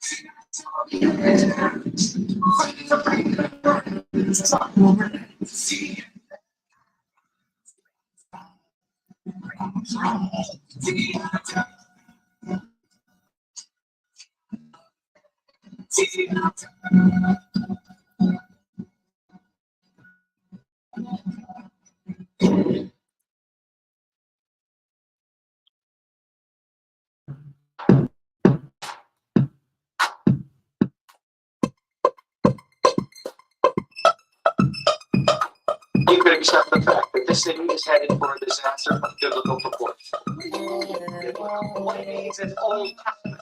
You could accept the fact that this city is headed for a disaster of biblical proportions. What it means is Old Testament,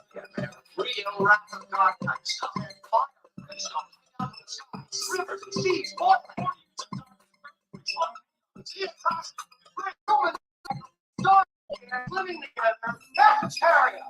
real wrath of God type stuff. Fire and stuff, up in the skies, rivers and seas, all the living together, vegetarian.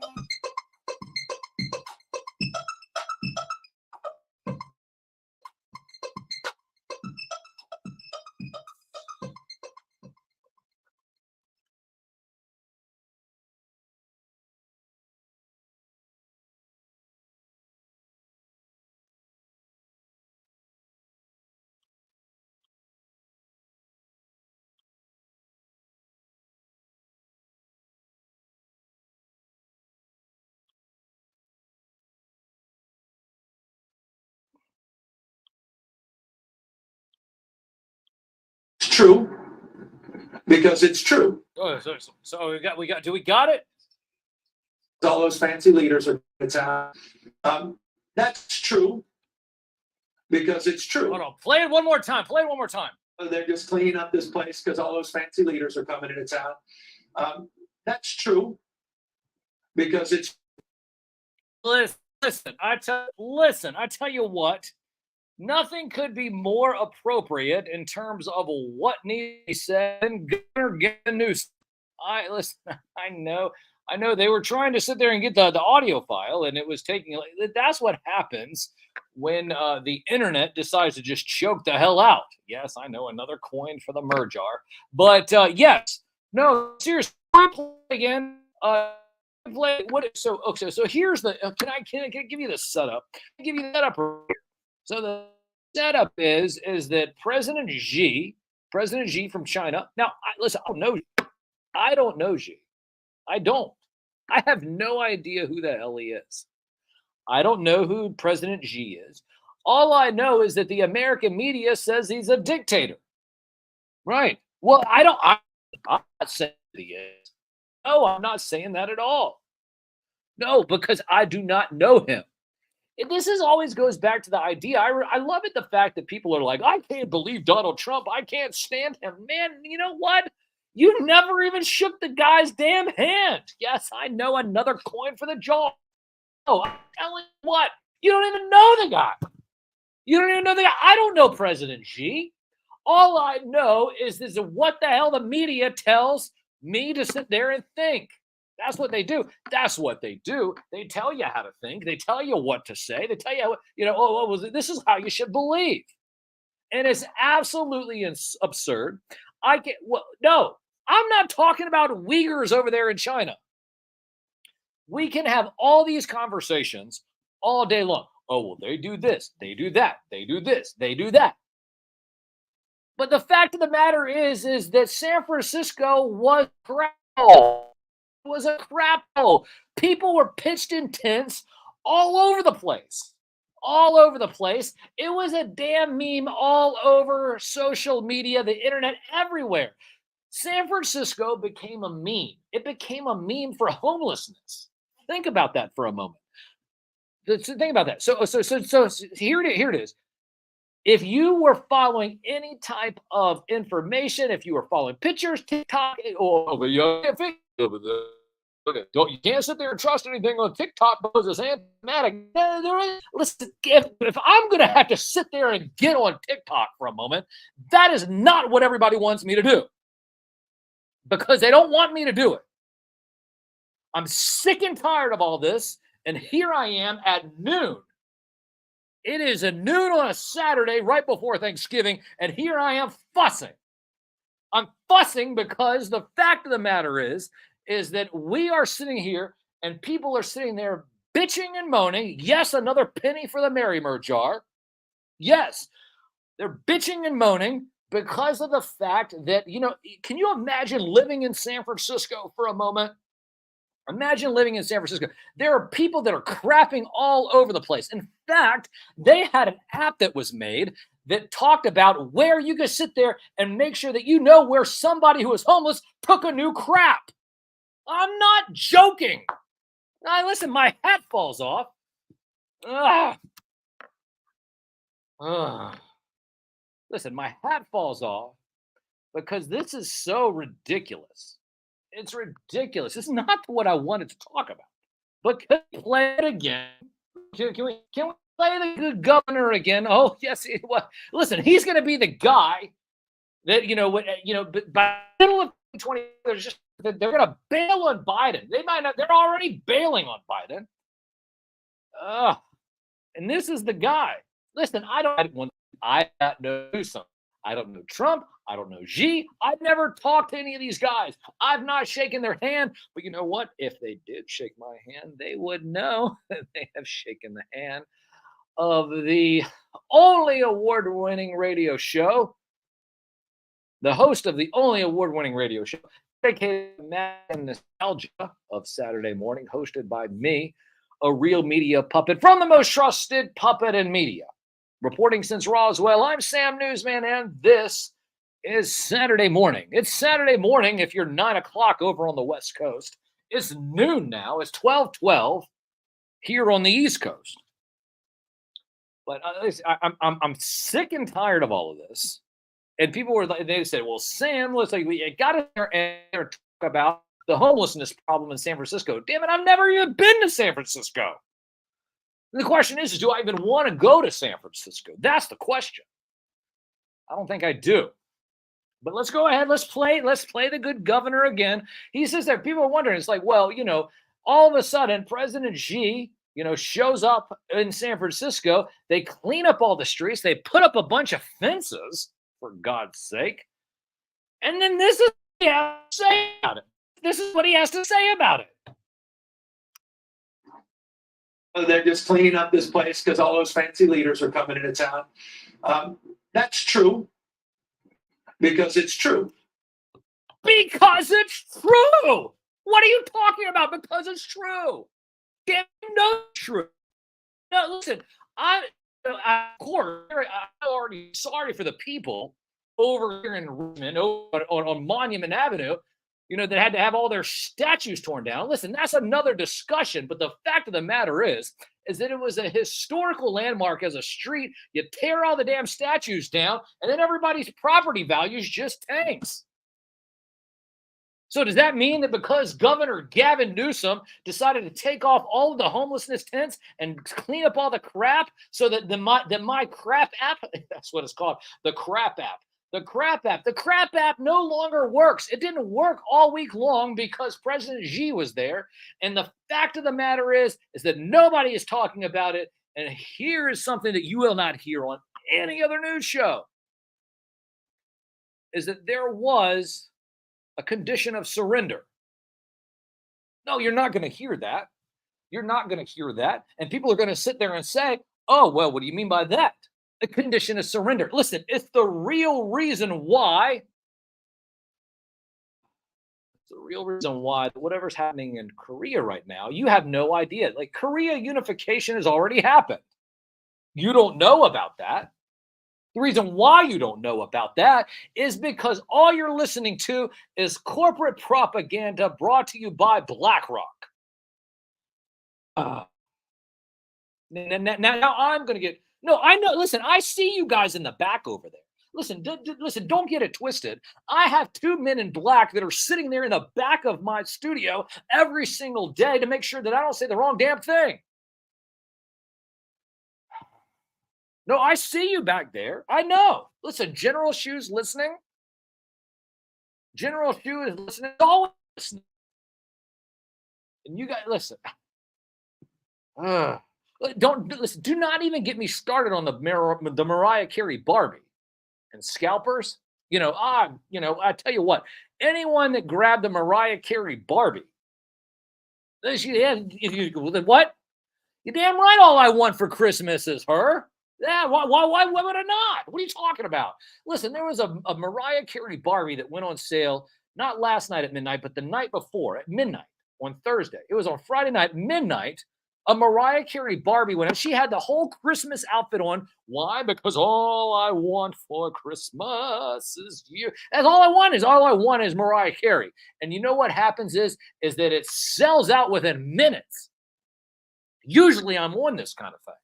It's true because it's true. Oh, so we got it? All those fancy leaders are in town. That's true because it's true. Hold on. Play it one more time. They're just cleaning up this place because all those fancy leaders are coming into town. That's true because it's. Listen. I tell you what. Nothing could be more appropriate in terms of what needs to be said than Governor Gavin Newsom. I know they were trying to sit there and get the audio file, and it was taking. That's what happens when the internet decides to just choke the hell out. Yes, I know, another coin for the merjar. But yes, no, seriously, play again. So here's the. Can I give you the setup? I'll give you the setup. So the setup is that President Xi from China. Now, listen, I don't know Xi. I don't. I have no idea who the hell he is. I don't know who President Xi is. All I know is that the American media says he's a dictator. Right. Well, I'm not saying that he is. No, I'm not saying that at all. No, because I do not know him. This always goes back to the idea. I love it, the fact that people are like, I can't believe Donald Trump. I can't stand him. Man, you know what? You never even shook the guy's damn hand. Yes, I know, another coin for the jaw. Oh, I'm telling you what, you don't even know the guy. I don't know President Xi. All I know is what the hell the media tells me to sit there and think. That's what they do. They tell you how to think. They tell you what to say. They tell you, this is how you should believe. And it's absolutely absurd. No, I'm not talking about Uyghurs over there in China. We can have all these conversations all day long. Oh, well, they do this, they do that, they do this, they do that. But the fact of the matter is that San Francisco was crap. It was a crap hole. People were pitched in tents all over the place. All over the place. It was a damn meme all over social media, the internet, everywhere. San Francisco became a meme. It became a meme for homelessness. Think about that for a moment. Think about that. So here it is. If you were following any type of information, if you were following pictures, TikTok, or you can't sit there and trust anything on TikTok because it's anti-Semitic. Listen, if I'm going to have to sit there and get on TikTok for a moment, that is not what everybody wants me to do, because they don't want me to do it. I'm sick and tired of all this, and here I am at noon. It is a noon on a Saturday right before Thanksgiving, and here I am fussing. I'm fussing because the fact of the matter is that we are sitting here and people are sitting there bitching and moaning. Yes, another penny for the Merrimer jar. Yes, they're bitching and moaning because of the fact that, can you imagine living in San Francisco for a moment? Imagine living in San Francisco. There are people that are crapping all over the place. In fact, they had an app that was made that talked about where you could sit there and make sure that you know where somebody who is homeless took a new crap. I'm not joking. Now, listen, my hat falls off. Ugh. Ugh. Listen, my hat falls off because this is so ridiculous. It's ridiculous. It's not what I wanted to talk about. But can we play it again? Can we play the good governor again? Oh, yes. Listen, he's going to be the guy that, but by the middle of 2020, they're going to bail on Biden. They might not, they're already bailing on Biden. And this is the guy. Listen, I don't know something. I don't know Trump. I don't know Xi. I've never talked to any of these guys. I've not shaken their hand. But you know what? If they did shake my hand, they would know that they have shaken the hand of the only award-winning radio show, the host of the only award-winning radio show, dedicated to and nostalgia of Saturday morning, hosted by me, a real media puppet from the most trusted puppet in media. Reporting since Roswell, I'm Sam Newsman, and this is Saturday morning. It's Saturday morning if you're 9 o'clock over on the West Coast. It's noon now. It's 12:12 here on the East Coast. But I'm sick and tired of all of this. And people they said, well, Sam, looks like we got to talk about the homelessness problem in San Francisco. Damn it, I've never even been to San Francisco. The question is, do I even want to go to San Francisco? That's the question. I don't think I do. But let's go ahead. Let's play the good governor again. He says that people are wondering. It's like, well, all of a sudden, President Xi, shows up in San Francisco. They clean up all the streets. They put up a bunch of fences, for God's sake. And then this is what he has to say about it. This is what he has to say about it. They're just cleaning up this place because all those fancy leaders are coming into town. That's true. Because it's true. Because it's true. What are you talking about? Because it's true. Damn, no, true. No, listen, I'm already sorry for the people over here in Richmond on Monument Avenue, that had to have all their statues torn down. Listen, that's another discussion. But the fact of the matter is that it was a historical landmark as a street. You tear all the damn statues down, and then everybody's property values just tanks. So does that mean that because Governor Gavin Newsom decided to take off all of the homelessness tents and clean up all the crap so that the My Crap app, that's what it's called, the crap app, the crap app no longer works. It didn't work all week long because President Xi was there. And the fact of the matter is that nobody is talking about it. And here is something that you will not hear on any other news show, is that there was a condition of surrender. No, you're not going to hear that. You're not going to hear that. And people are going to sit there and say, oh, well, what do you mean by that? The condition of surrender. Listen, it's the real reason why. It's the real reason why whatever's happening in Korea right now, you have no idea. Like, Korea unification has already happened. You don't know about that. The reason why you don't know about that is because all you're listening to is corporate propaganda brought to you by BlackRock. Now I'm going to get... No, I know. Listen, I see you guys in the back over there. Listen, listen, don't get it twisted. I have 2 men in black that are sitting there in the back of my studio every single day to make sure that I don't say the wrong damn thing. No, I see you back there. I know. Listen, General Shu's listening. General Shu is listening. Always listening. And you guys, listen. Don't listen. Do not even get me started on the Mariah Carey Barbie and scalpers. I tell you what. Anyone that grabbed the Mariah Carey Barbie, what? You're damn right all I want for Christmas is her. Yeah, why would I not? What are you talking about? Listen, there was a Mariah Carey Barbie that went on sale not last night at midnight, but the night before at midnight on Thursday. It was on Friday night, midnight. A Mariah Carey Barbie went out. She had the whole Christmas outfit on. Why? Because all I want for Christmas is you. That's all I want is Mariah Carey. And you know what happens is that it sells out within minutes. Usually I'm on this kind of thing.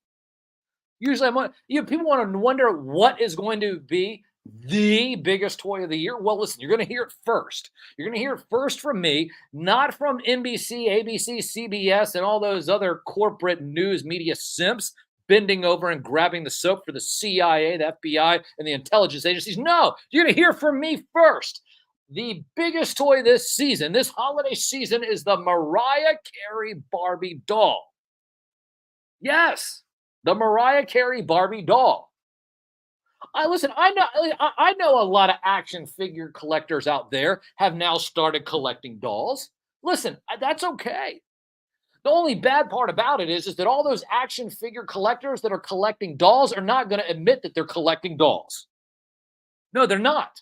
Usually I'm on, people want to wonder what is going to be the biggest toy of the year. Well, listen, you're going to hear it first. You're going to hear it first from me, not from NBC, ABC, CBS, and all those other corporate news media simps bending over and grabbing the soap for the CIA, the FBI, and the intelligence agencies. No, you're going to hear from me first. The biggest toy this season, this holiday season, is the Mariah Carey Barbie doll. Yes, the Mariah Carey Barbie doll. I know a lot of action figure collectors out there have now started collecting dolls. Listen, that's okay. The only bad part about it is that all those action figure collectors that are collecting dolls are not going to admit that they're collecting dolls. No, they're not.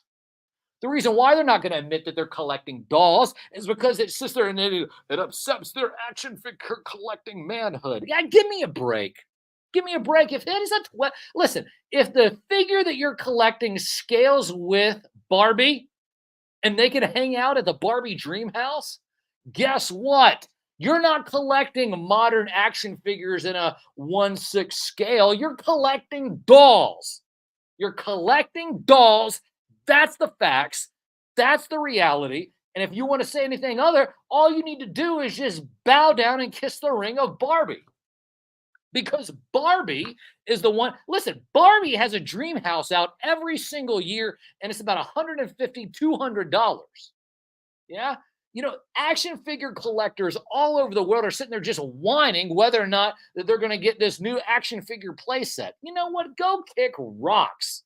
The reason why they're not going to admit that they're collecting dolls is because it's just it upsets their action figure collecting manhood. Yeah, give me a break. Give me a break. If that is listen, if the figure that you're collecting scales with Barbie and they can hang out at the Barbie dream house, guess what? You're not collecting modern action figures in a 1/6 scale. You're collecting dolls. You're collecting dolls. That's the facts. That's the reality. And if you want to say anything other, all you need to do is just bow down and kiss the ring of Barbie. Because Barbie is the one. Listen, Barbie has a dream house out every single year, and it's about $150, $200. Yeah. Action figure collectors all over the world are sitting there just whining whether or not that they're going to get this new action figure playset. You know what? Go kick rocks.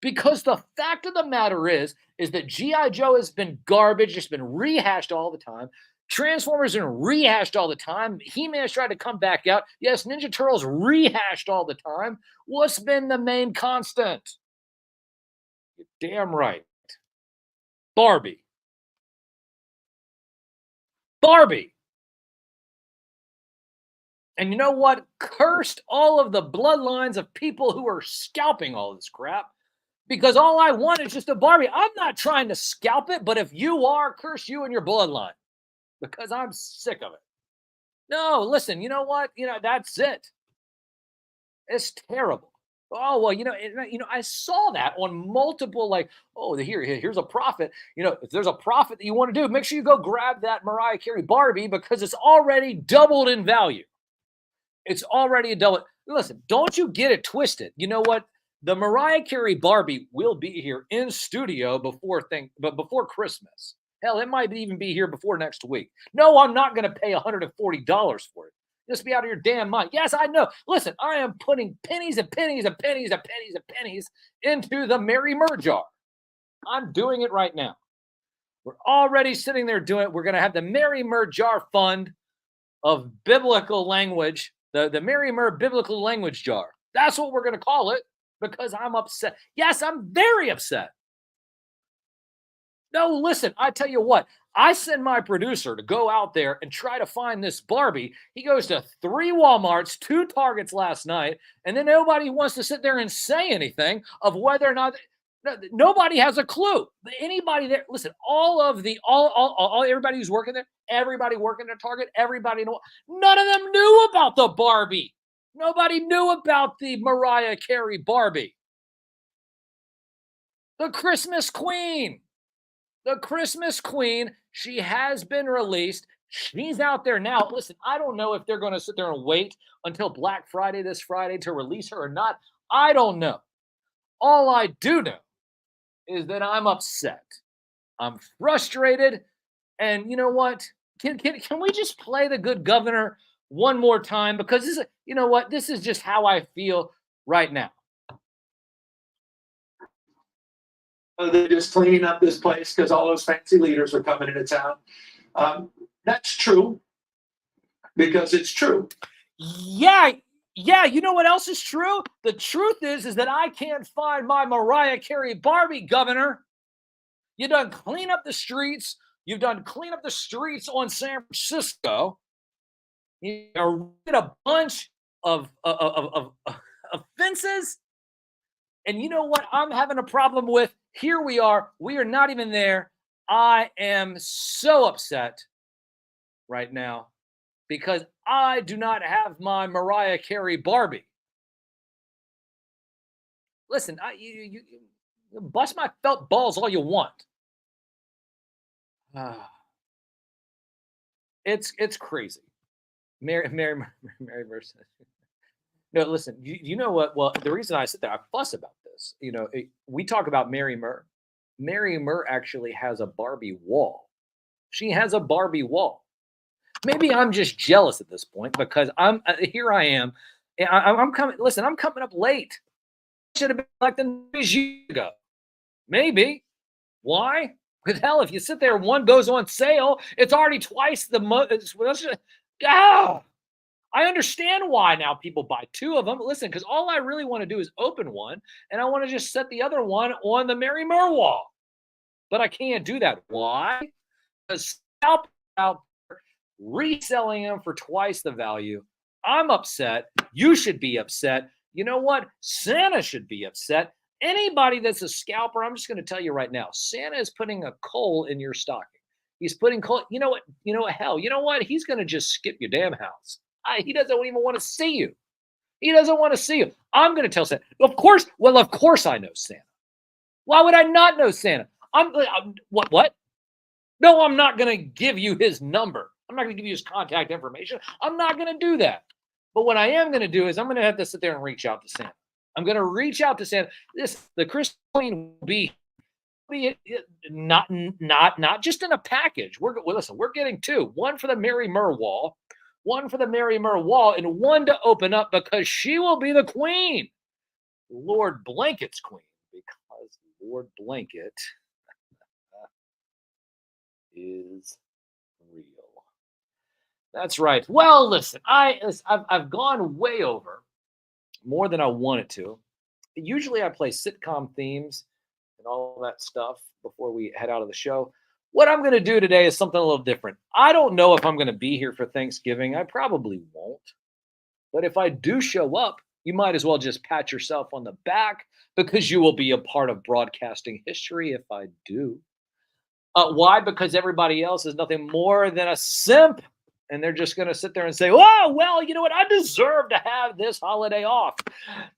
Because the fact of the matter is that G.I. Joe has been garbage. It's been rehashed all the time. Transformers are rehashed all the time. He-Man's tried to come back out. Yes, Ninja Turtles rehashed all the time. What's been the main constant? You're damn right. Barbie. Barbie. And you know what? Cursed all of the bloodlines of people who are scalping all this crap. Because all I want is just a Barbie. I'm not trying to scalp it, but if you are, curse you and your bloodline. Because I'm sick of it. No, listen, you know what? That's it. It's terrible. Oh, well, I saw that on multiple, here's a profit. If there's a profit that you want to do, make sure you go grab that Mariah Carey Barbie because it's already doubled in value. It's already a double. Listen, don't you get it twisted. You know what? The Mariah Carey Barbie will be here in studio before Christmas. Hell, it might even be here before next week. No, I'm not going to pay $140 for it. Just be out of your damn mind. Yes, I know. Listen, I am putting pennies and pennies and pennies and pennies and pennies into the Mary Mur jar. I'm doing it right now. We're already sitting there doing it. We're going to have the Mary Mur jar fund of biblical language, the Mary Mur biblical language jar. That's what we're going to call it because I'm upset. Yes, I'm very upset. No, listen, I tell you what, I send my producer to go out there and try to find this Barbie. He goes to 3 Walmarts, 2 Targets last night, and then nobody wants to sit there and say anything of whether or not nobody has a clue. Anybody there, listen, everybody who's working there, everybody working at Target, none of them knew about the Barbie. Nobody knew about the Mariah Carey Barbie. The Christmas Queen. The Christmas Queen, she has been released. She's out there now. Listen, I don't know if they're going to sit there and wait until Black Friday this Friday to release her or not. I don't know. All I do know is that I'm upset. I'm frustrated. And you know what? Can we just play the good governor one more time? Because this is just how I feel right now. They're just cleaning up this place because all those fancy leaders are coming into town. That's true because it's true. Yeah, you know what else is true? The truth is that I can't find my Mariah Carey Barbie, Governor. You done clean up the streets. You've done clean up the streets on San Francisco. You arrested a bunch of offenses. And you know what I'm having a problem with? Here we are. We are not even there. I am so upset right now because I do not have my Mariah Carey Barbie. Listen, you bust my felt balls all you want. It's crazy. Mary Mercer. No, listen. You know what? Well, the reason I sit there, I fuss about this. We talk about Mary Murr. Mary Murr actually has a Barbie wall. She has a Barbie wall. Maybe I'm just jealous at this point because I'm here. I am. I'm coming. Listen, I'm coming up late. Should have been elected years ago. Maybe. Why? Because hell, if you sit there, one goes on sale, it's already twice the most. I understand why now people buy two of them. Listen, because all I really want to do is open one, and I want to just set the other one on the Mary Murr wall. But I can't do that. Why? Because out reselling them for twice the value. I'm upset. You should be upset. You know what? Santa should be upset. Anybody that's a scalper, I'm just going to tell you right now, Santa is putting a coal in your stocking. He's putting coal. You know what? Hell, you know what? He's going to just skip your damn house. He doesn't even want to see you. He doesn't want to see you. I'm going to tell Santa. Of course I know Santa. Why would I not know Santa? What? No, I'm not going to give you his number. I'm not going to give you his contact information. I'm not going to do that. But what I am going to do is I'm going to have to sit there and reach out to Santa. I'm going to reach out to Santa. The Christmas Queen will be not just in a package. Listen, we're getting two. One for the Mary Murr wall, and one to open up because she will be the queen. Lord Blanket's queen, because Lord Blanket is real. That's right. Well, listen, I've gone way over more than I wanted to. Usually I play sitcom themes and all that stuff before we head out of the show. What I'm going to do today is something a little different. I don't know if I'm going to be here for Thanksgiving. I probably won't. But if I do show up, you might as well just pat yourself on the back because you will be a part of broadcasting history if I do. Why? Because everybody else is nothing more than a simp. And they're just going to sit there and say, oh, well, you know what? I deserve to have this holiday off.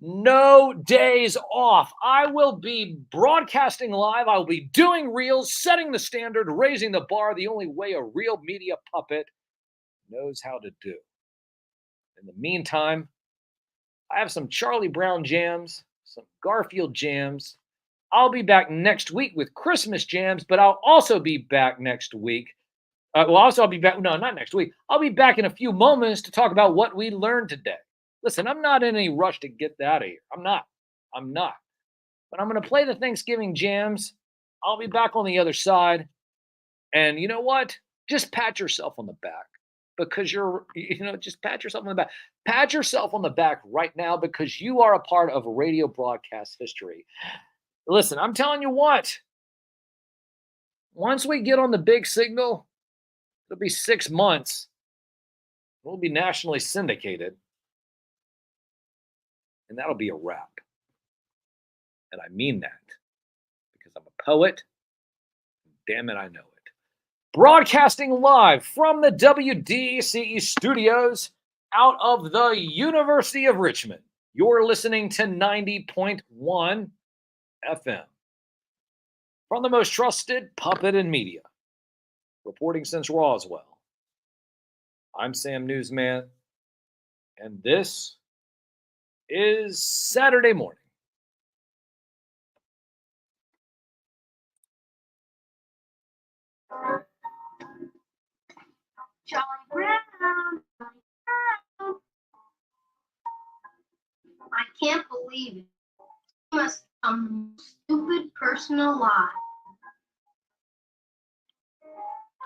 No days off. I will be broadcasting live. I will be doing reels, setting the standard, raising the bar, the only way a real media puppet knows how to do. In the meantime, I have some Charlie Brown jams, some Garfield jams. I'll be back next week with Christmas jams, but I'll also be back next week. I'll be back. No, not next week. I'll be back in a few moments to talk about what we learned today. Listen, I'm not in any rush to get out of here. I'm not. But I'm going to play the Thanksgiving jams. I'll be back on the other side. And you know what? Just pat yourself on the back because just pat yourself on the back. Pat yourself on the back right now because you are a part of radio broadcast history. Listen, I'm telling you what. Once we get on the big signal, it'll be 6 months. We'll be nationally syndicated. And that'll be a wrap. And I mean that because I'm a poet. Damn it, I know it. Broadcasting live from the WDCE studios out of the University of Richmond. You're listening to 90.1 FM. From the most trusted puppet in media. Reporting since Roswell. I'm Sam Newsman, and this is Saturday morning. Charlie Brown. I can't believe it. You must be the most stupid person alive.